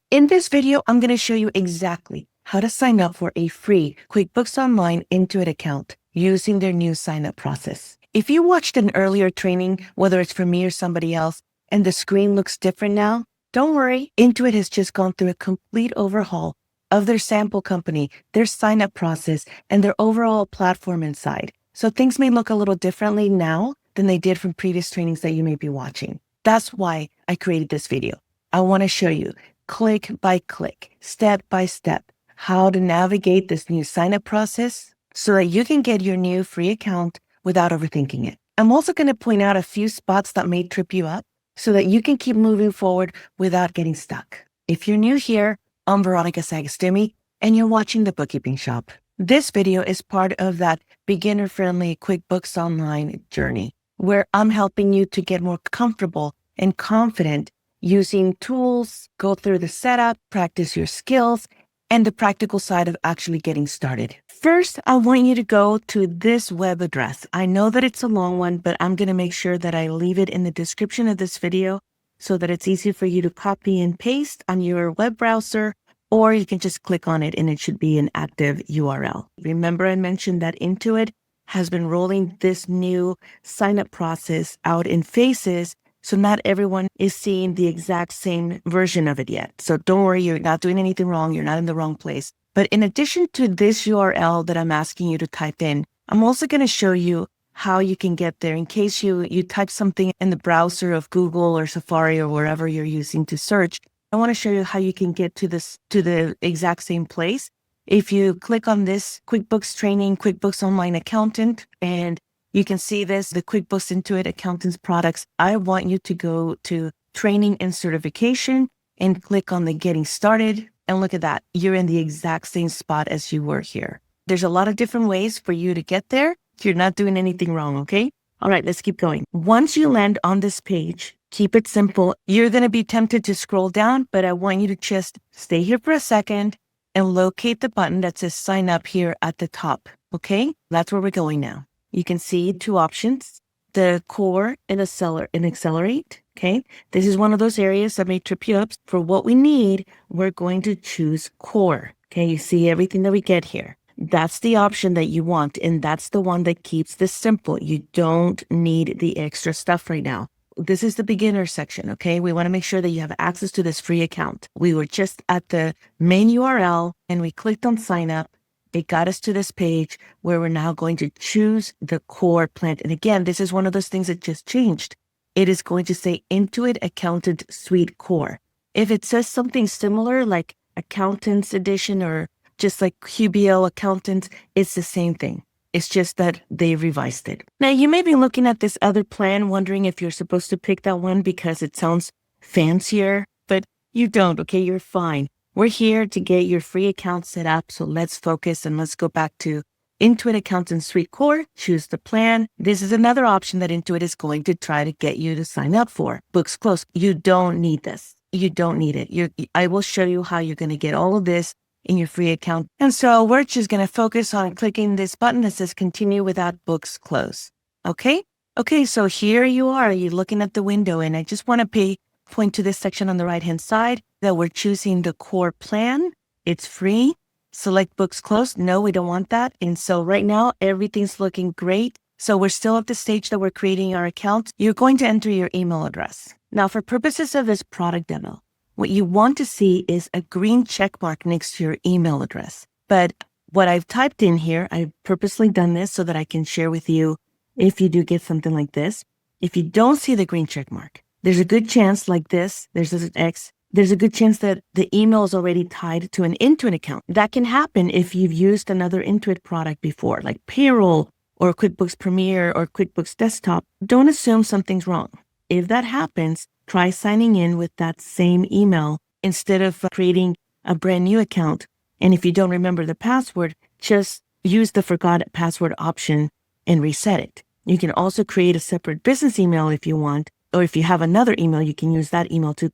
In this video, I'm going to show you exactly how to sign up for a free QuickBooks Online Intuit account using their new sign-up process. If you watched an earlier training, whether it's from me or somebody else, and the screen looks different now, don't worry. Intuit has just gone through a complete overhaul of their sample company, their sign-up process, and their overall platform inside. So things may look a little differently now than they did from previous trainings that you may be watching. That's why I created this video. I want to show you click by click, step by step, how to navigate this new sign-up process so that you can get your new free account without overthinking it. I'm also going to point out a few spots that may trip you up so that you can keep moving forward without getting stuck. If you're new here, I'm Veronica Sagastumi, and you're watching The Bookkeeping Shop. This video is part of that beginner-friendly QuickBooks Online journey, where I'm helping you to get more comfortable and confident using tools, go through the setup, practice your skills, and the practical side of actually getting started. First, I want you to go to this web address. I know that it's a long one, but I'm going to make sure that I leave it in the description of this video so that it's easy for you to copy and paste on your web browser, or you can just click on it and it should be an active URL. Remember, I mentioned that Intuit has been rolling this new sign-up process out in phases. So not everyone is seeing the exact same version of it yet. So don't worry, you're not doing anything wrong. You're not in the wrong place. But in addition to this URL that I'm asking you to type in, I'm also going to show you how you can get there in case you type something in the browser of Google or Safari or wherever you're using to search. I want to show you how you can get to the exact same place. If you click on this QuickBooks Training, QuickBooks Online Accountant, and you can see this, the QuickBooks Intuit Accountants products. I want you to go to Training and Certification and click on the Getting Started. And look at that. You're in the exact same spot as you were here. There's a lot of different ways for you to get there. You're not doing anything wrong, okay? All right, let's keep going. Once you land on this page, keep it simple. You're going to be tempted to scroll down, but I want you to just stay here for a second and locate the button that says Sign Up here at the top, okay? That's where we're going now. You can see two options, the core and accelerate. Okay. This is one of those areas that may trip you up. For what we need, we're going to choose core. Okay. You see everything that we get here. That's the option that you want. And that's the one that keeps this simple. You don't need the extra stuff right now. This is the beginner section. Okay. We want to make sure that you have access to this free account. We were just at the main URL and we clicked on sign up. It got us to this page where we're now going to choose the core plan. And again, this is one of those things that just changed. It is going to say Intuit Accountant Suite Core. If it says something similar like Accountants Edition or just like QBO Account, it's the same thing. It's just that they revised it. Now, you may be looking at this other plan, wondering if you're supposed to pick that one because it sounds fancier, but you don't, okay? You're fine. We're here to get your free account set up, so let's focus and let's go back to Intuit Accountant Suite Core, choose the plan. This is another option that Intuit is going to try to get you to sign up for. Books closed. You don't need this. You don't need it. I will show you how you're going to get all of this in your free account. And so we're just going to focus on clicking this button that says Continue without books closed. Okay? Okay, so here you are. You're looking at the window, and I just want to point to this section on the right-hand side that we're choosing the core plan. It's free. Select books closed. No, we don't want that. And so right now, everything's looking great. So we're still at the stage that we're creating our account. You're going to enter your email address. Now, for purposes of this product demo, what you want to see is a green check mark next to your email address. But what I've typed in here, I've purposely done this so that I can share with you if you do get something like this. If you don't see the green check mark, there's a good chance like this, there's an X, there's a good chance that the email is already tied to an Intuit account. That can happen if you've used another Intuit product before, like Payroll or QuickBooks Premier or QuickBooks Desktop. Don't assume something's wrong. If that happens, try signing in with that same email instead of creating a brand new account. And if you don't remember the password, just use the forgot password option and reset it. You can also create a separate business email if you want, or if you have another email, you can use that email to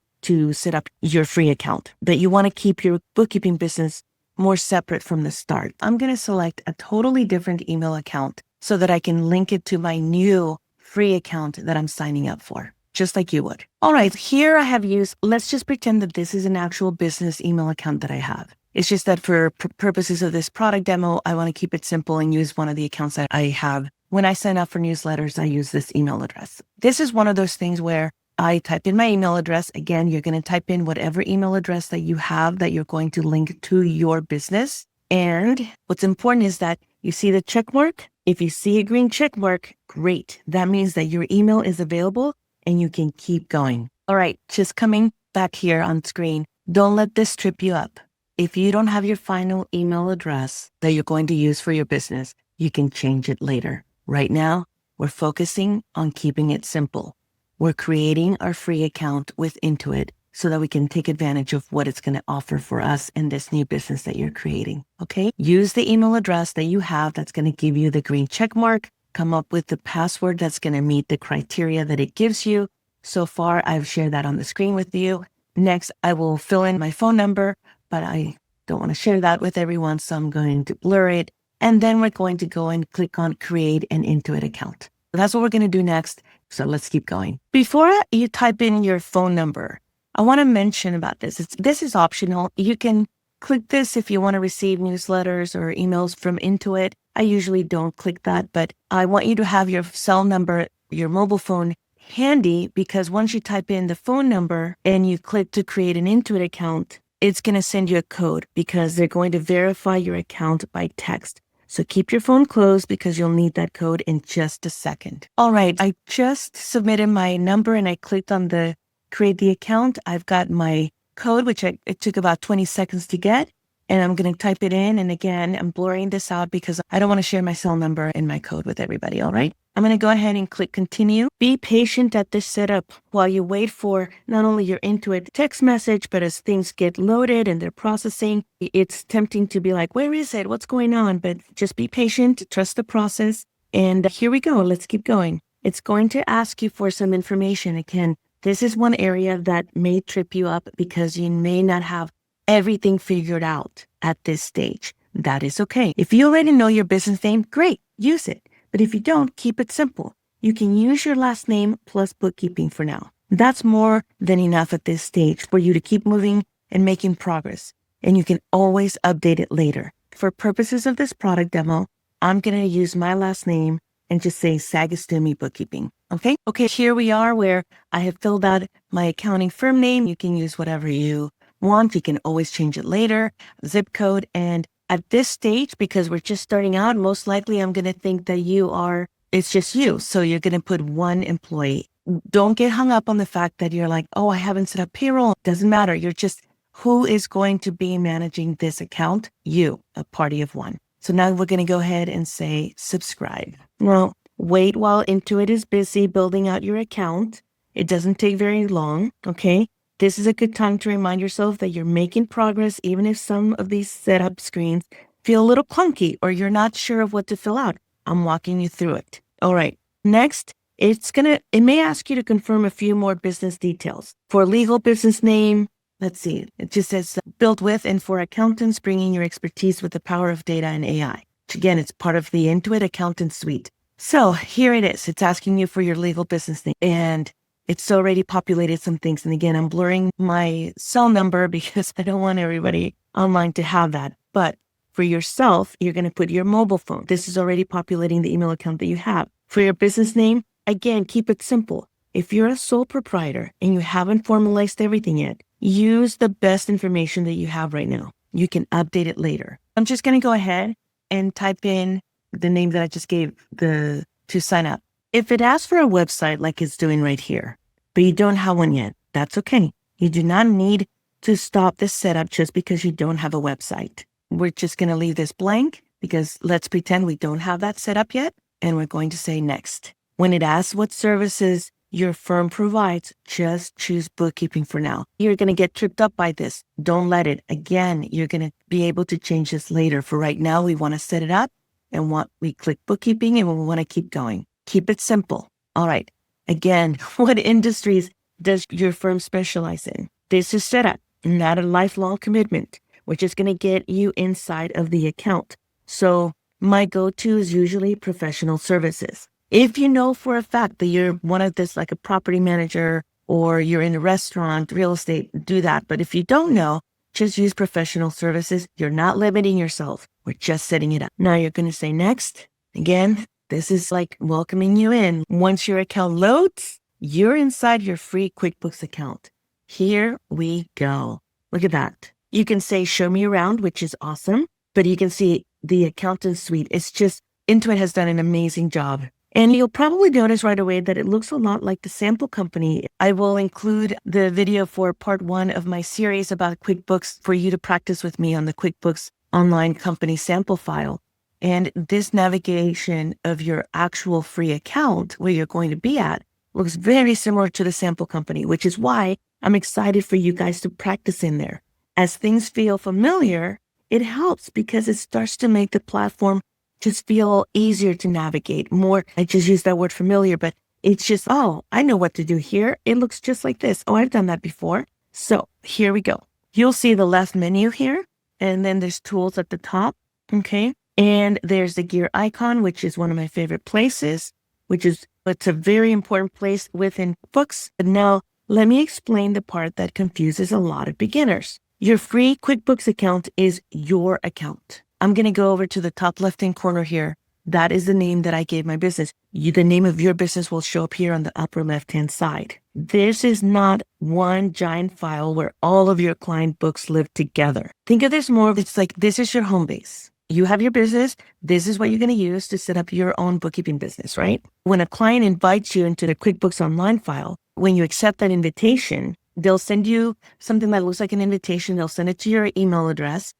set up your free account. But you want to keep your bookkeeping business more separate from the start. I'm going to select a totally different email account so that I can link it to my new free account that I'm signing up for. just like you would. All right, here I have used, let's just pretend that this is an actual business email account that I have. It's just that for purposes of this product demo, I want to keep it simple and use one of the accounts that I have. When I sign up for newsletters, I use this email address. This is one of those things where I type in my email address. Again, you're going to type in whatever email address that you have that you're going to link to your business. And what's important is that you see the check mark. If you see a green check mark, great. That means that your email is available and you can keep going. All right, just coming back here on screen. Don't let this trip you up. If you don't have your final email address that you're going to use for your business, you can change it later. Right now, we're focusing on keeping it simple. We're creating our free account with Intuit so that we can take advantage of what it's going to offer for us in this new business that you're creating. Okay? Use the email address that you have that's going to give you the green check mark. Come up with the password that's going to meet the criteria that it gives you. So far, I've shared that on the screen with you. Next, I will fill in my phone number, but I don't want to share that with everyone, so I'm going to blur it. And then we're going to go and click on Create an Intuit Account. That's what we're going to do next. So let's keep going. Before you type in your phone number, I want to mention about this. This is optional. You can click this if you want to receive newsletters or emails from Intuit. I usually don't click that, but I want you to have your cell number, your mobile phone handy, because once you type in the phone number and you click to create an Intuit account, it's going to send you a code because they're going to verify your account by text. So keep your phone closed because you'll need that code in just a second. All right, I just submitted my number and I clicked on the create the account. I've got my code, which it took about 20 seconds to get, and I'm going to type it in. And again, I'm blurring this out because I don't want to share my cell number and my code with everybody. All right. I'm going to go ahead and click continue. Be patient at this setup while you wait for not only your Intuit text message, but as things get loaded and they're processing, it's tempting to be like, where is it? What's going on? But just be patient, trust the process. And here we go. Let's keep going. It's going to ask you for some information. Again, this is one area that may trip you up because you may not have everything figured out at this stage. That is okay. If you already know your business name, great, use it. But if you don't, keep it simple. You can use your last name plus bookkeeping for now. That's more than enough at this stage for you to keep moving and making progress. And you can always update it later. For purposes of this product demo, I'm going to use my last name and just say Sagastumi Bookkeeping. Okay, here we are where I have filled out my accounting firm name. You can use whatever you want. You can always change it later, zip code. And at this stage, because we're just starting out, most likely I'm going to think that it's just you. So you're going to put one employee. Don't get hung up on the fact that you're like, oh, I haven't set up payroll. Doesn't matter. You're just, who is going to be managing this account? You, a party of one. So now we're going to go ahead and say subscribe. Now, wait while Intuit is busy building out your account. It doesn't take very long, okay? This is a good time to remind yourself that you're making progress, even if some of these setup screens feel a little clunky or you're not sure of what to fill out. I'm walking you through it. All right. Next, it may ask you to confirm a few more business details. For legal business name, let's see. It just says built with and for accountants, bringing your expertise with the power of data and AI. Which again, it's part of the Intuit Accountant Suite. So here it is. It's asking you for your legal business name, and it's already populated some things. And again, I'm blurring my cell number because I don't want everybody online to have that. But for yourself, you're going to put your mobile phone. This is already populating the email account that you have. For your business name, again, keep it simple. If you're a sole proprietor and you haven't formalized everything yet, use the best information that you have right now. You can update it later. I'm just going to go ahead and type in the name that I just gave to sign up. If it asks for a website like it's doing right here, but you don't have one yet, that's okay. You do not need to stop this setup just because you don't have a website. We're just going to leave this blank because let's pretend we don't have that set up yet. And we're going to say next. When it asks what services your firm provides, just choose bookkeeping for now. You're going to get tripped up by this. Don't let it. Again, you're going to be able to change this later. For right now, we want to set it up and we click bookkeeping and we want to keep going. Keep it simple. All right. Again, what industries does your firm specialize in? This is setup, not a lifelong commitment, which is going to get you inside of the account. So my go-to is usually professional services. If you know for a fact that you're one of this, like a property manager, or you're in a restaurant, real estate, do that. But if you don't know, just use professional services. You're not limiting yourself. We're just setting it up. Now you're going to say next. Again, this is like welcoming you in. Once your account loads, you're inside your free QuickBooks account. Here we go. Look at that. You can say, show me around, which is awesome. But you can see the Accountant Suite. It's just, Intuit has done an amazing job. And you'll probably notice right away that it looks a lot like the sample company. I will include the video for part 1 of my series about QuickBooks for you to practice with me on the QuickBooks Online Company sample file. And this navigation of your actual free account, where you're going to be at, looks very similar to the sample company, which is why I'm excited for you guys to practice in there. As things feel familiar, it helps because it starts to make the platform just feel easier to navigate more. I just use that word familiar, but it's just, oh, I know what to do here. It looks just like this. Oh, I've done that before. So here we go. You'll see the left menu here, and then there's tools at the top. Okay. And there's the gear icon, which is one of my favorite places, it's a very important place within books. But now let me explain the part that confuses a lot of beginners. Your free QuickBooks account is your account. I'm going to go over to the top left-hand corner here. That is the name that I gave my business. The name of your business will show up here on the upper left-hand side. This is not one giant file where all of your client books live together. Think of this more, it's like this is your home base. You have your business. This is what you're going to use to set up your own bookkeeping business, right? When a client invites you into the QuickBooks Online file, when you accept that invitation, they'll send you something that looks like an invitation. They'll send it to your email address.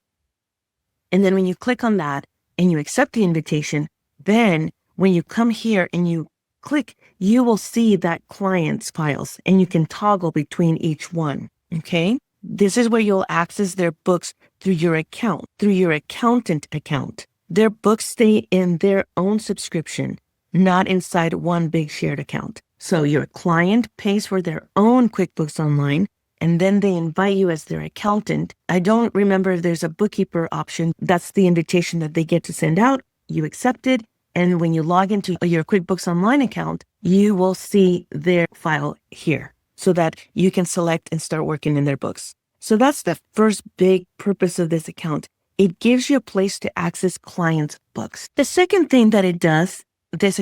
And then when you click on that and you accept the invitation, then when you come here and you click, you will see that client's files and you can toggle between each one. Okay. This is where you'll access their books through your account, through your accountant account. Their books stay in their own subscription, not inside one big shared account. So your client pays for their own QuickBooks Online, and then they invite you as their accountant. I don't remember if there's a bookkeeper option. That's the invitation that they get to send out. You accept it. And when you log into your QuickBooks Online account, you will see their file here so that you can select and start working in their books. So that's the first big purpose of this account. It gives you a place to access clients' books. The second thing that it does, this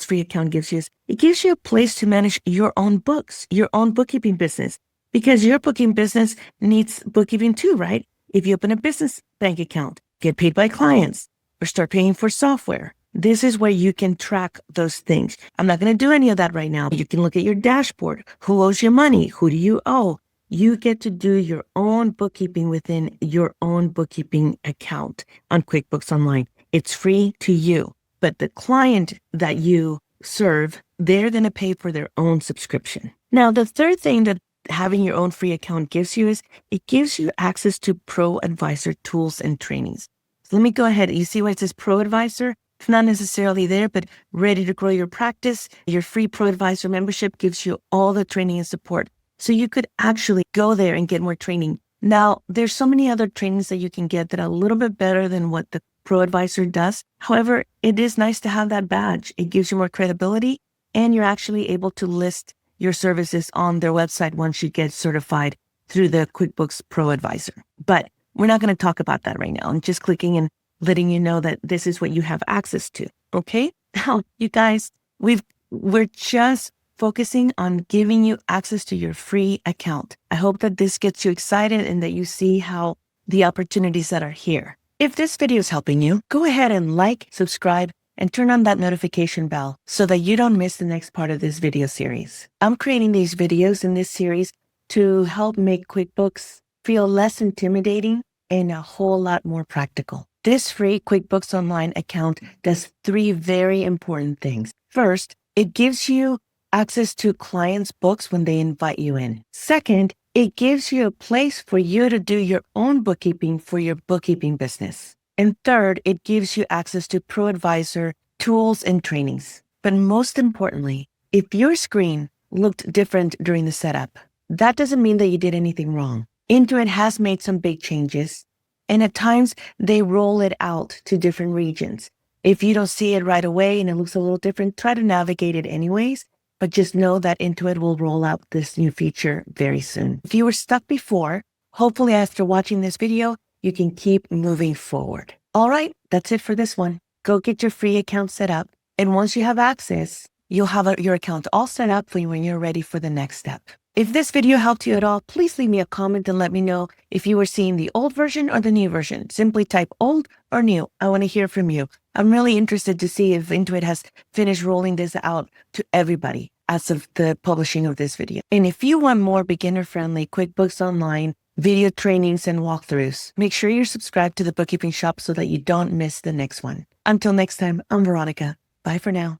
free account gives you, is it gives you a place to manage your own books, your own bookkeeping business. Because your bookkeeping business needs bookkeeping too, right? If you open a business bank account, get paid by clients, or start paying for software, this is where you can track those things. I'm not going to do any of that right now. You can look at your dashboard. Who owes you money? Who do you owe? You get to do your own bookkeeping within your own bookkeeping account on QuickBooks Online. It's free to you, but the client that you serve, they're going to pay for their own subscription. Now, the third thing that having your own free account gives you is it gives you access to ProAdvisor tools and trainings. So let me go ahead. You see why it says ProAdvisor? It's not necessarily there, but ready to grow your practice. Your free ProAdvisor membership gives you all the training and support. So you could actually go there and get more training. Now, there's so many other trainings that you can get that are a little bit better than what the ProAdvisor does. However, it is nice to have that badge. It gives you more credibility, and you're actually able to list your services on their website once you get certified through the QuickBooks ProAdvisor. But we're not going to talk about that right now. I'm just clicking and letting you know that this is what you have access to. Okay? Now, you guys, we're just focusing on giving you access to your free account. I hope that this gets you excited and that you see how the opportunities that are here. If this video is helping you, go ahead and like, subscribe, and turn on that notification bell so that you don't miss the next part of this video series. I'm creating these videos in this series to help make QuickBooks feel less intimidating and a whole lot more practical. This free QuickBooks Online account does 3 very important things. First, it gives you access to clients' books when they invite you in. Second, it gives you a place for you to do your own bookkeeping for your bookkeeping business. And third, it gives you access to ProAdvisor tools and trainings. But most importantly, if your screen looked different during the setup, that doesn't mean that you did anything wrong. Intuit has made some big changes, and at times they roll it out to different regions. If you don't see it right away and it looks a little different, try to navigate it anyways, but just know that Intuit will roll out this new feature very soon. If you were stuck before, hopefully after watching this video, you can keep moving forward. All right, that's it for this one. Go get your free account set up. And once you have access, you'll have your account all set up for you when you're ready for the next step. If this video helped you at all, please leave me a comment and let me know if you were seeing the old version or the new version. Simply type old or new. I want to hear from you. I'm really interested to see if Intuit has finished rolling this out to everybody as of the publishing of this video. And if you want more beginner-friendly QuickBooks Online video trainings and walkthroughs, make sure you're subscribed to the Bookkeeping Shop so that you don't miss the next one. Until next time, I'm Veronica. Bye for now.